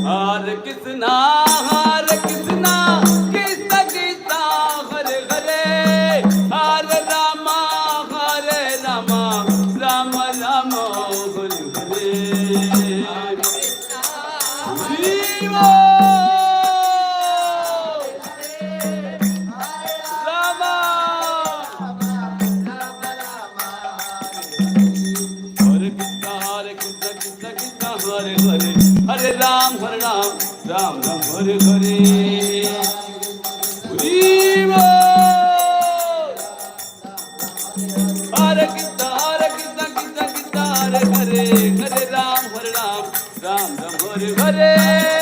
हरे कृष्णा कृष्णा कृष्णा हरे हरे हरे राम राम राम हरे हरे जीवो राम हरे कृष्ण कृष्ण हरे हरे हरे राम राम राम हरे हरे जीवो हरे कृष्ण कृष्ण कृष्ण हरे हरे हरे राम राम राम हरे हरे